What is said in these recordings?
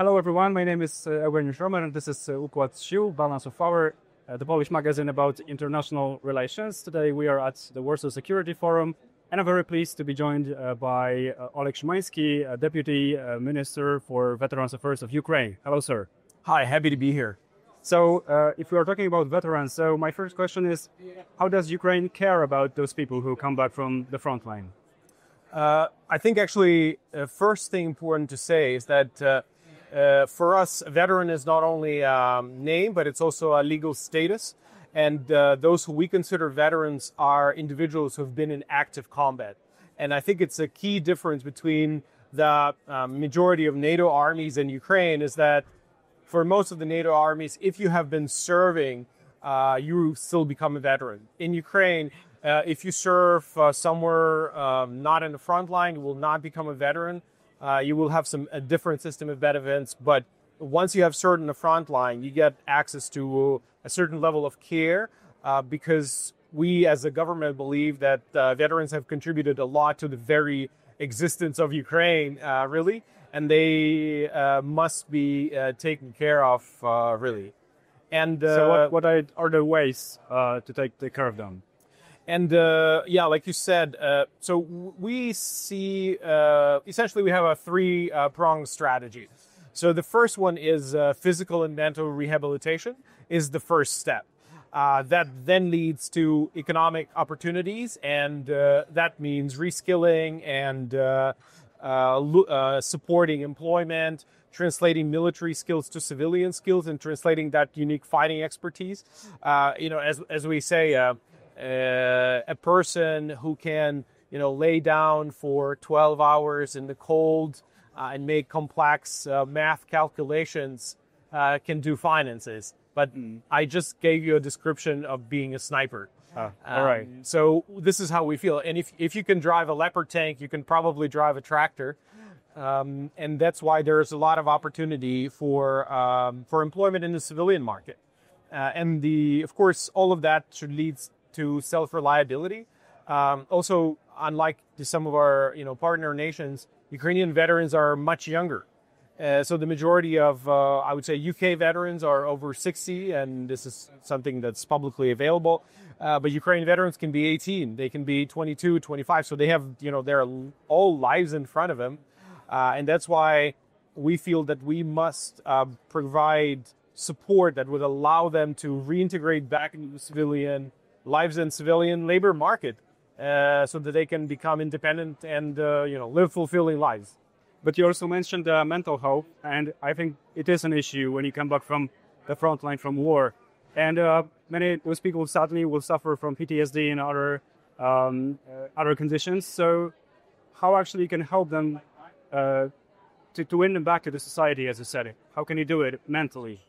Hello everyone, my name is Oleg Shimansky and this is Układ Sił, Balance of Power, the Polish magazine about international relations. Today we are at the Warsaw Security Forum and I'm very pleased to be joined by Oleg Shimansky, Deputy Minister for Veterans Affairs of Ukraine. Hello sir. Hi, happy to be here. So if we are talking about veterans, so my first question is, how does Ukraine care about those people who come back from the front line? I think actually first thing important to say is that for us, a veteran is not only a name, but it's also a legal status. And those who we consider veterans are individuals who have been in active combat. And I think it's a key difference between the majority of NATO armies and Ukraine is that for most of the NATO armies, if you have been serving, you still become a veteran. In Ukraine, if you serve somewhere not in the front line, you will not become a veteran. You will have a different system of benefits, but once you have served in the front line, you get access to a certain level of care because we as a government believe that veterans have contributed a lot to the very existence of Ukraine, really, and they must be taken care of, really. And so what are the ways to take care of them? And yeah, like you said, so we see, essentially we have a three-pronged strategy. So the first one is physical and mental rehabilitation is the first step. That then leads to economic opportunities, and that means reskilling and supporting employment, translating military skills to civilian skills, and translating that unique fighting expertise. As we say, a person who can, lay down for 12 hours in the cold and make complex math calculations can do finances. But I just gave you a description of being a sniper. All right. So this is how we feel. And if you can drive a Leopard tank, you can probably drive a tractor. And that's why there's a lot of opportunity for employment in the civilian market. And of course, all of that should lead to self-reliability. Also, unlike some of our partner nations, Ukrainian veterans are much younger. So the majority of, I would say, UK veterans are over 60, and this is something that's publicly available. But Ukrainian veterans can be 18, they can be 22, 25, so they have, their all lives in front of them. And that's why we feel that we must provide support that would allow them to reintegrate back into the civilian lives and civilian labor market so that they can become independent and, live fulfilling lives. But you also mentioned mental health, and I think it is an issue when you come back from the front line from war. And many of those people sadly will suffer from PTSD and other conditions. So how actually you can help them to win them back to the society, as you said? How can you do it mentally?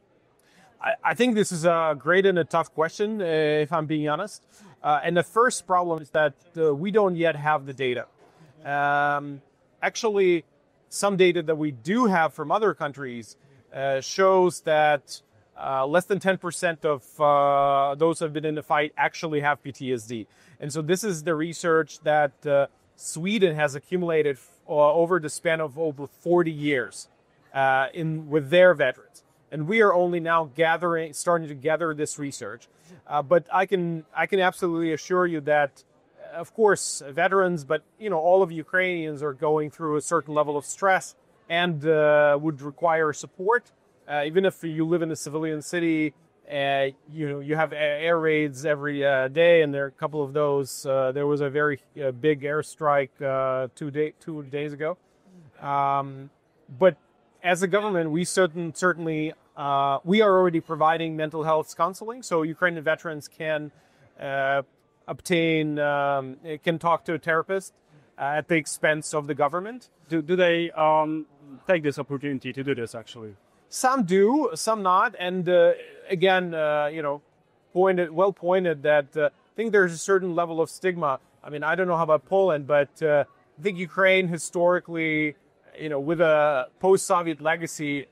I think this is a great and a tough question, if I'm being honest. And the first problem is that we don't yet have the data. Actually, some data that we do have from other countries shows that less than 10% of those who have been in the fight actually have PTSD. And so this is the research that Sweden has accumulated over the span of over 40 years with their veterans. And we are only now starting to gather this research. But I can absolutely assure you that, of course, veterans, but all of Ukrainians are going through a certain level of stress and would require support. Even if you live in a civilian city, you have air raids every day, and there are a couple of those. There was a very big airstrike 2 days ago. But as a government, we certainly we are already providing mental health counseling, so Ukrainian veterans can can talk to a therapist at the expense of the government. Do they take this opportunity to do this actually? Some do, some not, and again, well pointed that I think there's a certain level of stigma. I mean, I don't know how about Poland, but I think Ukraine historically, with a post-Soviet legacy,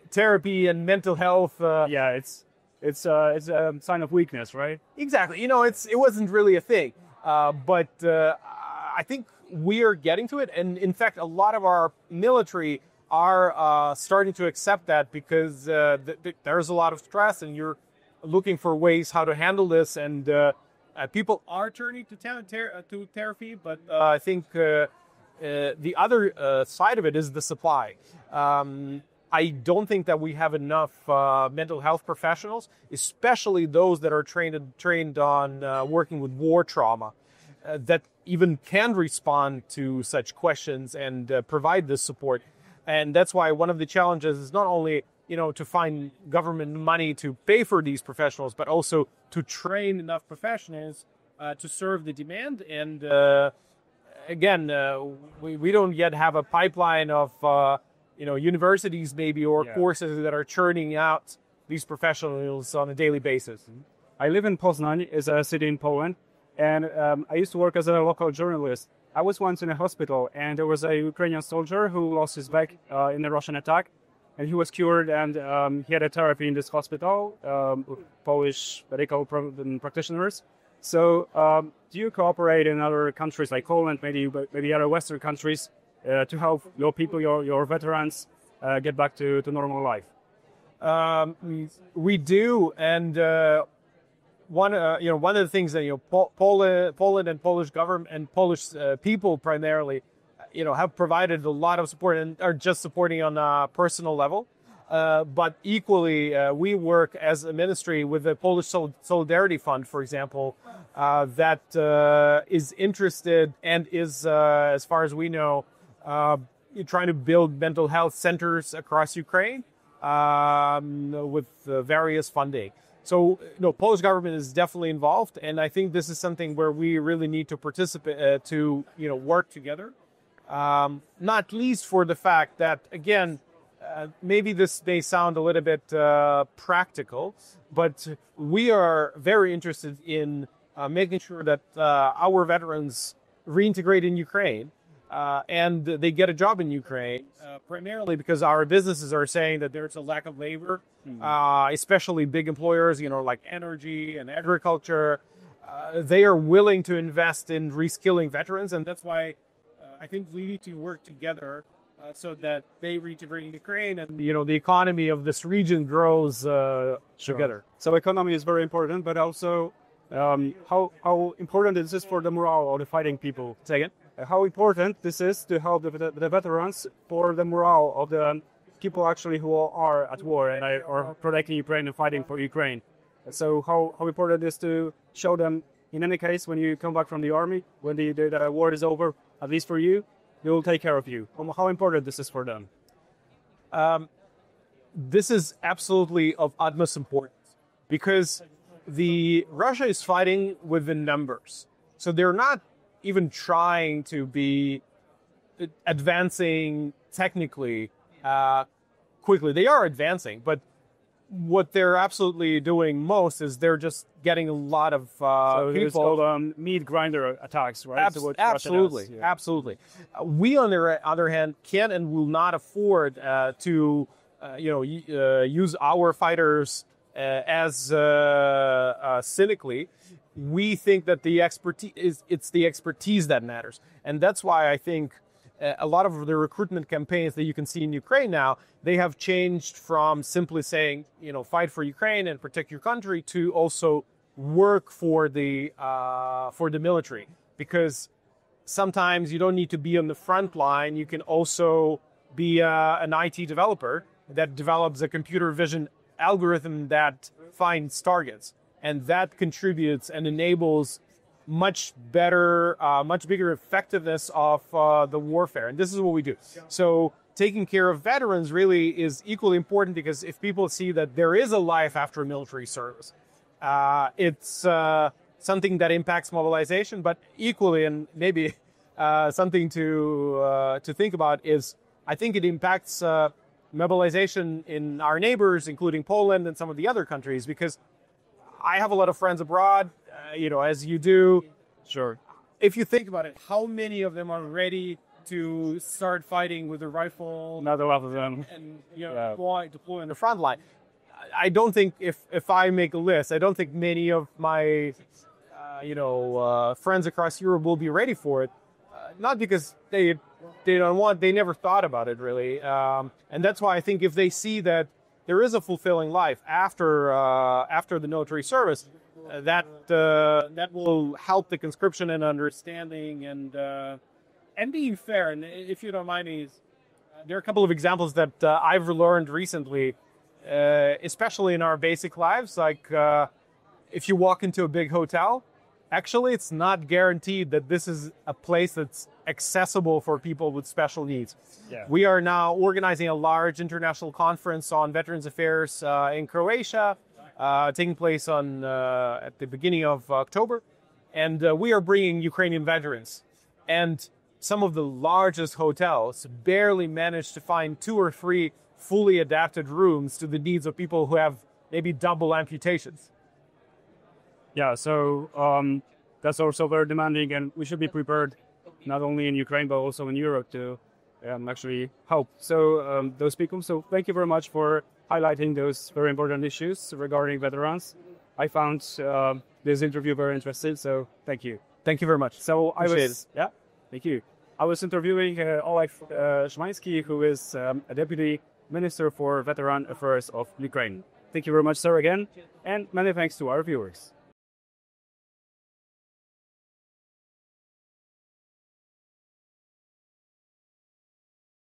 therapy and mental health. It's a sign of weakness, right? Exactly. It wasn't really a thing, but I think we are getting to it, and in fact, a lot of our military are starting to accept that because there's a lot of stress, and you're looking for ways how to handle this. And people are turning to therapy, but I think the other side of it is the supply. I don't think that we have enough mental health professionals, especially those that are trained on working with war trauma, that even can respond to such questions and provide this support. And that's why one of the challenges is not only, to find government money to pay for these professionals, but also to train enough professionals to serve the demand. And again, we don't yet have a pipeline of universities maybe or courses that are churning out these professionals on a daily basis. I live in Poznań, is a city in Poland, and I used to work as a local journalist. I was once in a hospital, and there was a Ukrainian soldier who lost his back in the Russian attack, and he was cured, and he had a therapy in this hospital with Polish medical practitioners. So do you cooperate in other countries like Poland, maybe other Western countries, to help your people, your veterans, get back to normal life? We do, and one of the things that Poland and Polish government and Polish people primarily, have provided a lot of support and are just supporting on a personal level. But equally, we work as a ministry with the Polish Solidarity Fund, for example, that is interested and is, as far as we know, trying to build mental health centers across Ukraine with various funding. So, Polish government is definitely involved, and I think this is something where we really need to participate, to work together. Not least for the fact that, again, maybe this may sound a little bit practical, but we are very interested in making sure that our veterans reintegrate in Ukraine and they get a job in Ukraine, primarily because our businesses are saying that there's a lack of labor, especially big employers, like energy and agriculture. They are willing to invest in reskilling veterans, and that's why I think we need to work together so that they reintegrate in Ukraine and the economy of this region grows together. So economy is very important, but also how important is this for the morale of the fighting people? Say again? How important this is to help the veterans for the morale of the people actually who are at war and are protecting Ukraine and fighting for Ukraine. So how important it is to show them, in any case, when you come back from the army, when the war is over, at least for you, they will take care of you. How important this is for them? This is absolutely of utmost importance because Russia is fighting with the numbers. So they're not even trying to be advancing technically quickly. They are advancing, but what they're absolutely doing most is they're just getting a lot of so people. It's called meat grinder attacks, right? Absolutely, absolutely. We, on the other hand, can and will not afford to use our fighters as cynically. We think that the expertise it's the expertise that matters, and that's why I think a lot of the recruitment campaigns that you can see in Ukraine now, they have changed from simply saying, fight for Ukraine and protect your country to also work for the military. Because sometimes you don't need to be on the front line. You can also be an IT developer that develops a computer vision algorithm that finds targets. And that contributes and enables much better, much bigger effectiveness of the warfare. And this is what we do. So taking care of veterans really is equally important because if people see that there is a life after military service, it's something that impacts mobilization, but equally, and maybe something to think about is, I think it impacts mobilization in our neighbors, including Poland and some of the other countries, because I have a lot of friends abroad, as you do. Sure. If you think about it, how many of them are ready to start fighting with a rifle? Not a lot of them. And deploy on the front line. I don't think if I make a list, I don't think many of my friends across Europe will be ready for it. Not because they they don't want, they never thought about it really. And that's why I think if they see that there is a fulfilling life after the military service, that will help the conscription and understanding and being fair. And if you don't mind me, there are a couple of examples that I've learned recently, especially in our basic lives. Like if you walk into a big hotel, actually it's not guaranteed that this is a place that's accessible for people with special needs. Yeah. We are now organizing a large international conference on Veterans Affairs in Croatia, taking place at the beginning of October. And we are bringing Ukrainian veterans. And some of the largest hotels barely manage to find 2 or 3 fully adapted rooms to the needs of people who have maybe double amputations. Yeah, so that's also very demanding, and we should be prepared not only in Ukraine but also in Europe to actually help. So those people. So thank you very much for highlighting those very important issues regarding veterans. I found this interview very interesting. So thank you. Thank you very much. So Appreciate it. Yeah, thank you. I was interviewing Oleg Szymansky, who is a deputy minister for Veteran Affairs of Ukraine. Thank you very much, sir, again, and many thanks to our viewers.